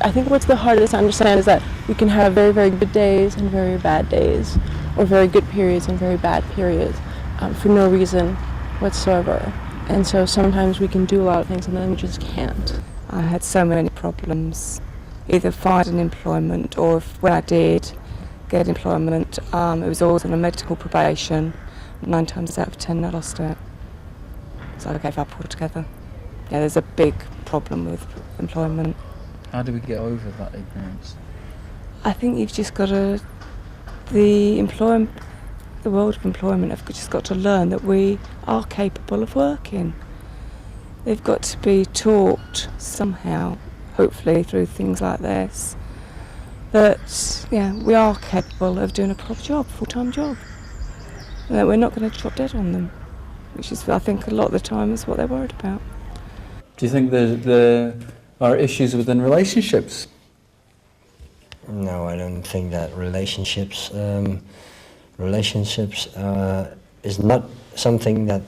I think what's the hardest to understand is that we can have very, very good days and very bad days, or very good periods and very bad periods, for no reason whatsoever. And so sometimes we can do a lot of things and then we just can't. I had so many problems, either finding employment or when I did get employment, it was always on a medical probation. 9 times out of 10 I lost it. So I gave up altogether. Yeah, there's a big problem with employment. How do we get over that ignorance? I think you've just got to, the world of employment have just got to learn that we are capable of working. They've got to be taught somehow, hopefully through things like this, that we are capable of doing a proper job, full-time job. And that we're not going to drop dead on them, which is, I think, a lot of the time is what they're worried about. Do you think there are issues within relationships? No, I don't think that relationships is not something that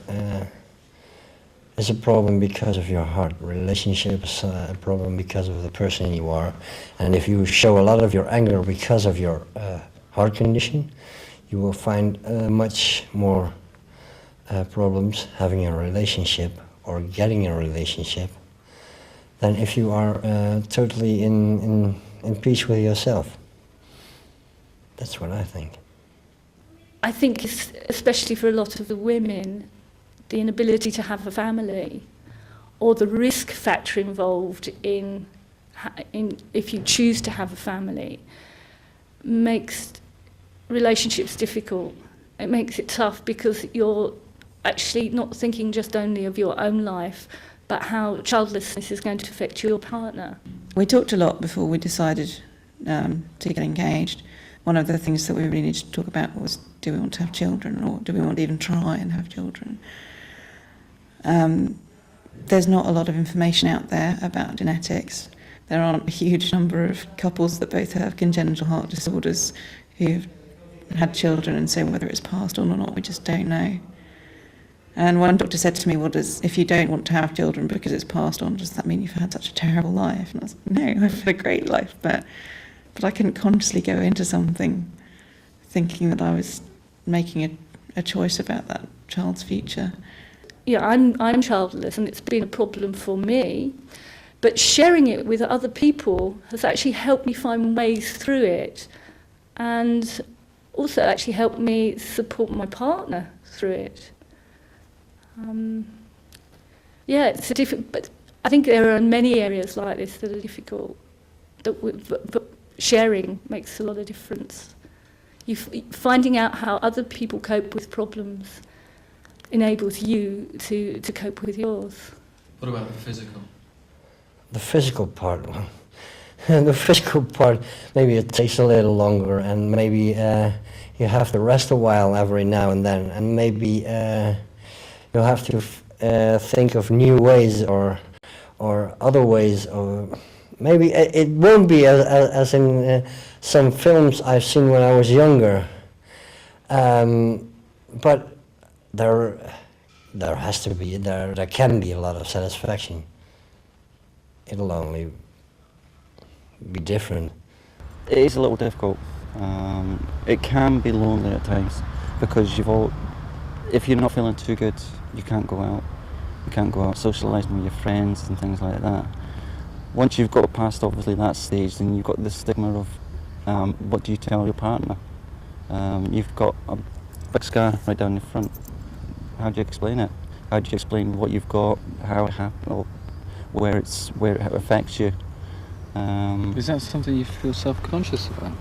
is a problem because of your heart. Relationships are a problem because of the person you are. And if you show a lot of your anger because of your heart condition, you will find much more problems having a relationship or getting a relationship than if you are totally in peace with yourself. That's what I think. I think, especially for a lot of the women, the inability to have a family, or the risk factor involved in if you choose to have a family, makes relationships difficult. It makes it tough because you're actually not thinking just only of your own life, but how childlessness is going to affect your partner. We talked a lot before we decided to get engaged. One of the things that we really needed to talk about was, do we want to have children, or do we want to even try and have children? There's not a lot of information out there about genetics. There aren't a huge number of couples that both have congenital heart disorders who've had children, and so whether it's passed on or not, we just don't know. And one doctor said to me, well, if you don't want to have children because it's passed on, does that mean you've had such a terrible life? And I was like, no, I've had a great life, but I couldn't consciously go into something thinking that I was making a choice about that child's future. Yeah, I'm childless, and it's been a problem for me, but sharing it with other people has actually helped me find ways through it, and also actually helped me support my partner through it. It's but I think there are many areas like this that are difficult. But sharing makes a lot of difference. Finding out how other people cope with problems enables you to cope with yours. What about the physical? The physical part, the physical part, maybe it takes a little longer, and maybe you have to rest a while every now and then, and maybe you'll have to think of new ways or other ways, or maybe it won't be as in some films I've seen when I was younger, but there can be a lot of satisfaction. It'll only be different. It is a little difficult. It can be lonely at times because if you're not feeling too good, you can't go out. You can't go out socialising with your friends and things like that. Once you've got past obviously that stage, then you've got the stigma of what do you tell your partner? You've got a big scar right down the front. How do you explain it? How do you explain what you've got, how it happened, or where it affects you? Is that something you feel self-conscious about?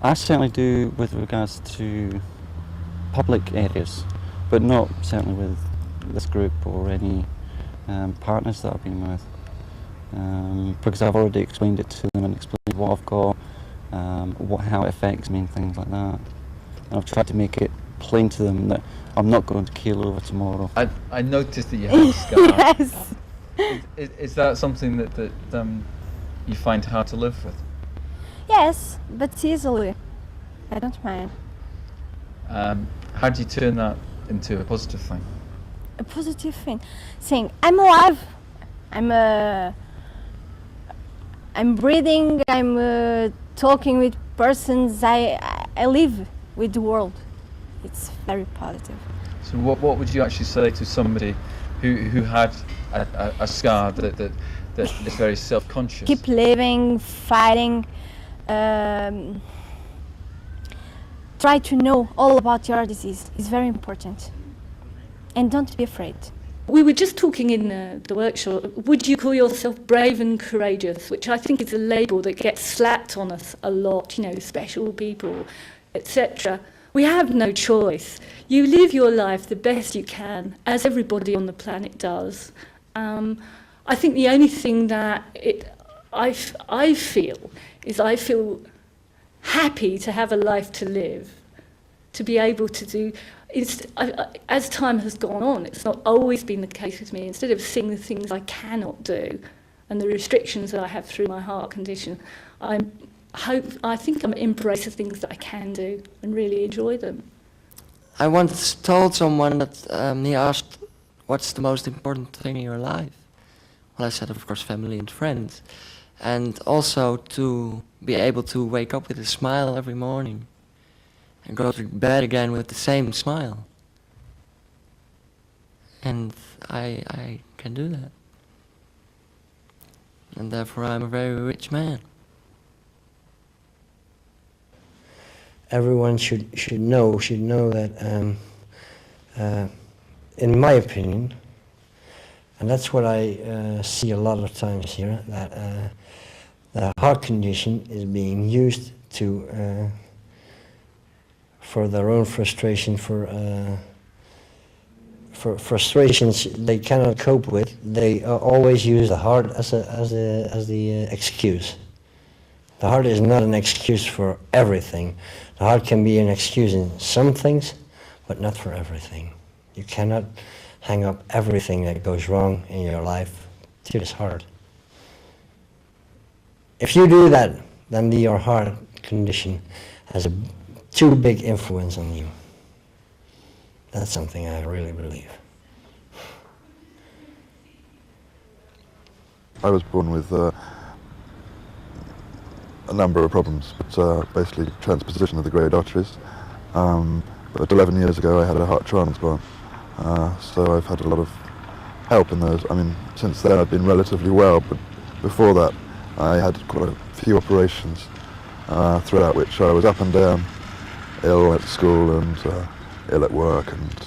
I certainly do with regards to public areas, but not certainly with this group or any partners that I've been with. Because I've already explained it to them and explained what I've got, how it affects me and things like that. And I've tried to make it plain to them that I'm not going to keel over tomorrow. I noticed that you have a scar. Yes. Is that something that you find hard to live with? Yes, but easily. I don't mind. How do you turn that into a positive thing? A positive thing. Saying, I'm alive. I'm breathing, I'm talking with persons, I live with the world. It's very positive. So what would you actually say to somebody who had a scar that is very self-conscious? Keep living, fighting. Try to know all about your disease. It's very important. And don't be afraid. We were just talking in the workshop, would you call yourself brave and courageous, which I think is a label that gets slapped on us a lot, you know, special people, etc. We have no choice. You live your life the best you can, as everybody on the planet does. I think the only thing that I feel is I feel happy to have a life to live, to be able to do. As time has gone on, it's not always been the case with me. Instead of seeing the things I cannot do and the restrictions that I have through my heart condition, I think I'm embrace the things that I can do and really enjoy them. I once told someone that he asked, what's the most important thing in your life? Well, I said, of course, family and friends. And also to be able to wake up with a smile every morning and go to bed again with the same smile. And I can do that. And therefore I'm a very rich man. Everyone should know that, in my opinion, and that's what I see a lot of times here, that the heart condition is being used to for their own frustration, for frustrations they cannot cope with. They always use the heart as the excuse. The heart is not an excuse for everything. The heart can be an excuse in some things, but not for everything. You cannot hang up everything that goes wrong in your life to this heart. If you do that, then your heart condition has a too big influence on you. That's something I really believe. I was born with a number of problems, but basically transposition of the great arteries. But 11 years ago I had a heart transplant, so I've had a lot of help in those. I mean, since then I've been relatively well, but before that I had quite a few operations, throughout which I was up and down, ill at school and ill at work, and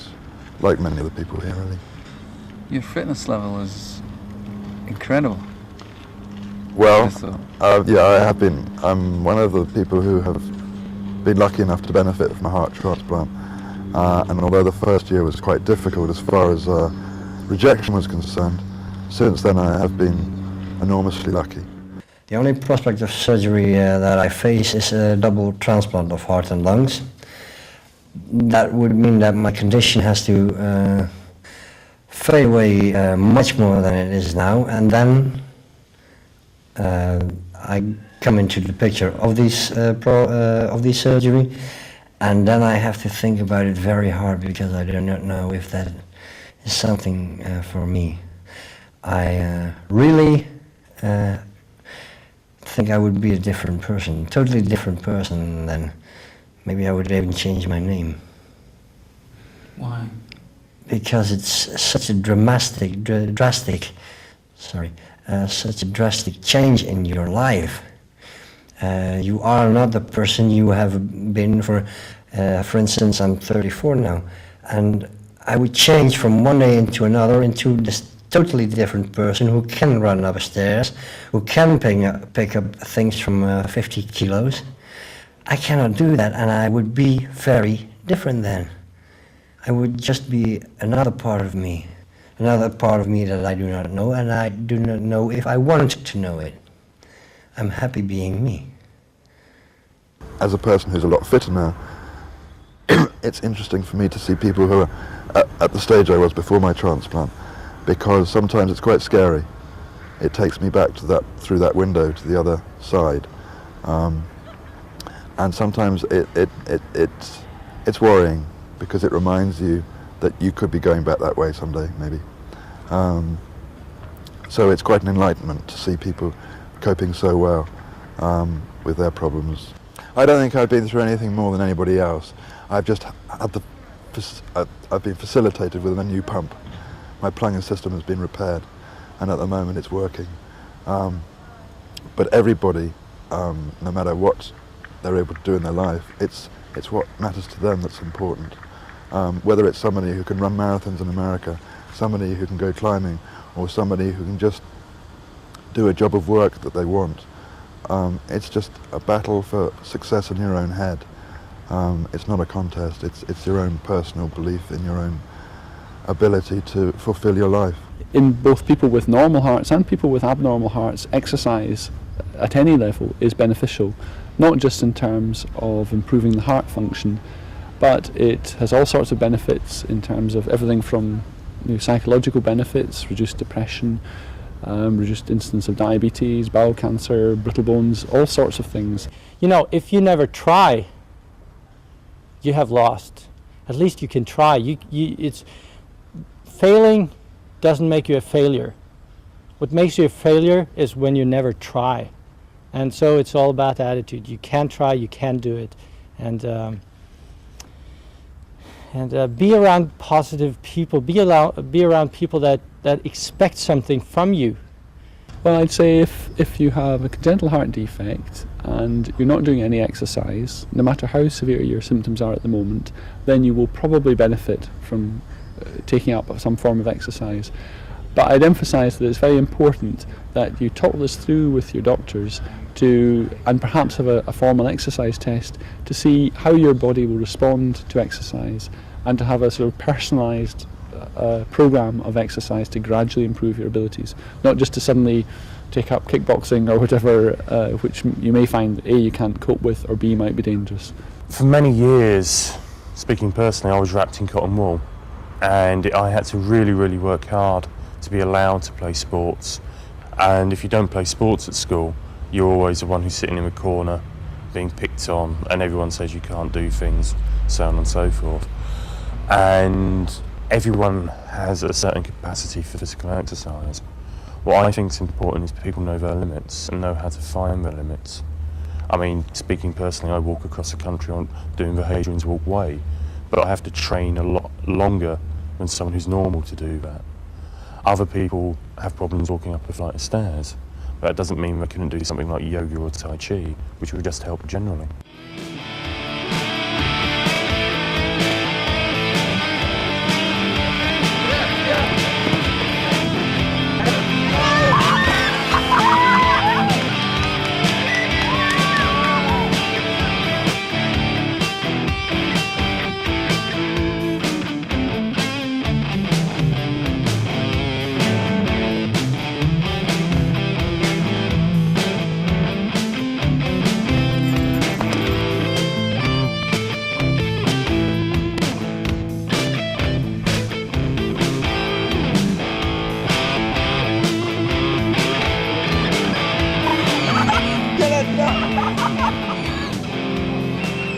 like many other people here, really. Your fitness level is incredible. Well, yeah, I have been. I'm one of the people who have been lucky enough to benefit from a heart transplant. And although the first year was quite difficult as far as rejection was concerned, since then I have been enormously lucky. The only prospect of surgery that I face is a double transplant of heart and lungs. That would mean that my condition has to fade away much more than it is now, and then I come into the picture of this surgery, and then I have to think about it very hard, because I do not know if that is something for me. I really think I would be a different person, totally different person then. Maybe I would even change my name. Why? Because it's such a drastic change in your life. You are not the person you have been for instance, I'm 34 now, and I would change from one day into another into this totally different person who can run upstairs, who can pick up things from 50 kilos. I cannot do that, and I would be very different then. I would just be another part of me that I do not know, and I do not know if I want to know it. I'm happy being me. As a person who's a lot fitter now, it's interesting for me to see people who are at the stage I was before my transplant, because sometimes it's quite scary. It takes me back to that, through that window to the other side, and sometimes it's worrying, because it reminds you that you could be going back that way someday, maybe. So it's quite an enlightenment to see people coping so well with their problems. I don't think I've been through anything more than anybody else. I've just had I've been facilitated with a new pump. My plumbing system has been repaired, and at the moment it's working. But everybody, no matter what they're able to do in their life, it's what matters to them that's important. Whether it's somebody who can run marathons in America, somebody who can go climbing, or somebody who can just do a job of work that they want. It's just a battle for success in your own head. It's not a contest, it's your own personal belief in your own ability to fulfill your life. In both people with normal hearts and people with abnormal hearts, exercise at any level is beneficial, not just in terms of improving the heart function, but it has all sorts of benefits in terms of everything from psychological benefits, reduced depression, reduced incidence of diabetes, bowel cancer, brittle bones, all sorts of things. If you never try, you have lost. At least you can try. It's failing doesn't make you a failure. What makes you a failure is when you never try. And so it's all about attitude. You can try, you can do it. And be around positive people. Be around people that expect something from you. Well, I'd say if you have a congenital heart defect and you're not doing any exercise, no matter how severe your symptoms are at the moment, then you will probably benefit from taking up some form of exercise. But I'd emphasise that it's very important that you talk this through with your doctors and perhaps have a formal exercise test to see how your body will respond to exercise, and to have a sort of personalised programme of exercise to gradually improve your abilities, not just to suddenly take up kickboxing or whatever, which you may find A, you can't cope with, or B, might be dangerous. For many years, speaking personally, I was wrapped in cotton wool, and I had to really, really work hard to be allowed to play sports. And if you don't play sports at school, you're always the one who's sitting in the corner being picked on, and everyone says you can't do things, so on and so forth. And everyone has a certain capacity for physical exercise. What I think is important is people know their limits and know how to find their limits. I mean, speaking personally, I walk across the country on doing the Hadrian's Walk Way, but I have to train a lot longer than someone who's normal to do that. Other people have problems walking up a flight of stairs, but that doesn't mean they couldn't do something like yoga or Tai Chi, which would just help generally.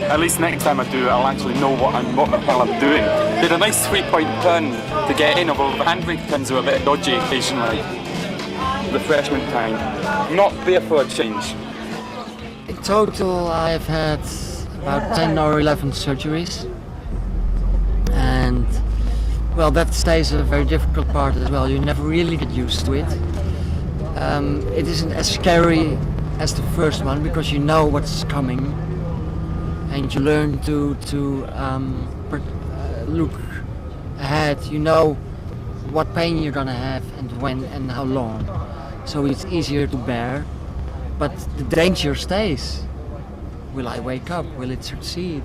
At least next time I do it, I'll actually know what the hell I'm doing. Did a nice 3-point turn to get in, although the handbrake turns are a bit dodgy occasionally. Refreshment time. Not there for a change. In total, I've had about 10 or 11 surgeries. And, well, that stays a very difficult part as well. You never really get used to it. It isn't as scary as the first one because you know what's coming. And you learn to look ahead. You know what pain you're gonna have and when and how long. So it's easier to bear, but the danger stays. Will I wake up? Will it succeed?